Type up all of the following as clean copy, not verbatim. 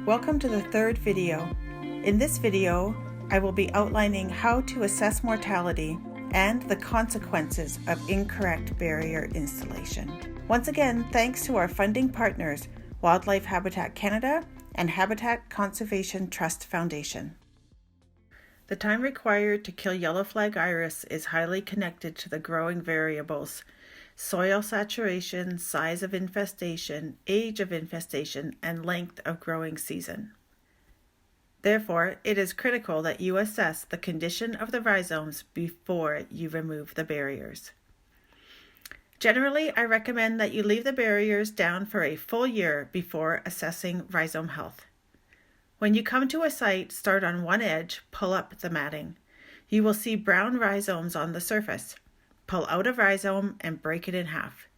Welcome to the third video. In this video, I will be outlining how to assess mortality and the consequences of incorrect barrier installation. Once again, thanks to our funding partners, Wildlife Habitat Canada and Habitat Conservation Trust Foundation. The time required to kill yellow flag iris is highly connected to the growing variables: soil saturation, size of infestation, age of infestation, and length of growing season. Therefore, it is critical that you assess the condition of the rhizomes before you remove the barriers. Generally, I recommend that you leave the barriers down for a full year before assessing rhizome health. When you come to a site, start on one edge, pull up the matting. You will see brown rhizomes on the surface. Pull out a rhizome and break it in half.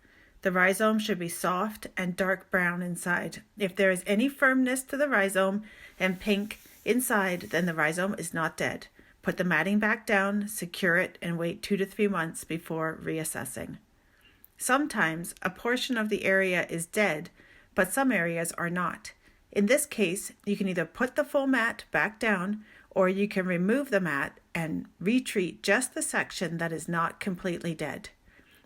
The rhizome should be soft and dark brown inside. If there is any firmness to the rhizome and pink inside, then the rhizome is not dead. Put the matting back down, secure it, and wait 2 to 3 months before reassessing. Sometimes a portion of the area is dead, but some areas are not. In this case, you can either put the full mat back down, or you can remove the mat and retreat just the section that is not completely dead.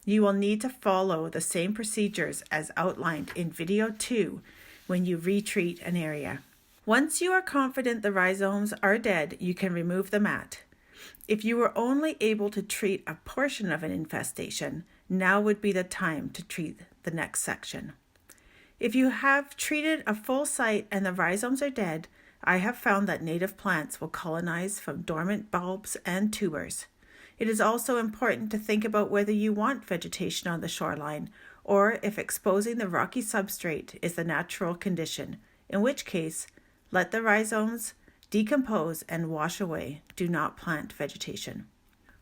You will need to follow the same procedures as outlined in video 2 when you retreat an area. Once you are confident the rhizomes are dead, you can remove the mat. If you were only able to treat a portion of an infestation, now would be the time to treat the next section. If you have treated a full site and the rhizomes are dead, I have found that native plants will colonize from dormant bulbs and tubers. It is also important to think about whether you want vegetation on the shoreline, or if exposing the rocky substrate is the natural condition, in which case, let the rhizomes decompose and wash away. Do not plant vegetation.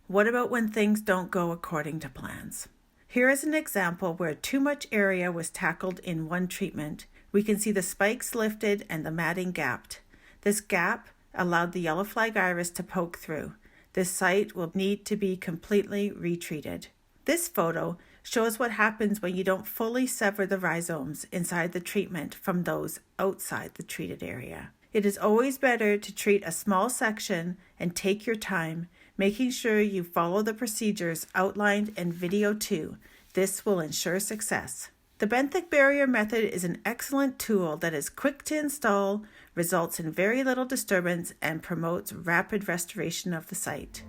What about when things don't go according to plans? Here is an example where too much area was tackled in one treatment. We can see the spikes lifted and the matting gapped. This gap allowed the yellow flag iris to poke through. This site will need to be completely retreated. This photo shows what happens when you don't fully sever the rhizomes inside the treatment from those outside the treated area. It is always better to treat a small section and take your time, making sure you follow the procedures outlined in video 2. This will ensure success. The benthic barrier method is an excellent tool that is quick to install, results in very little disturbance, and promotes rapid restoration of the site.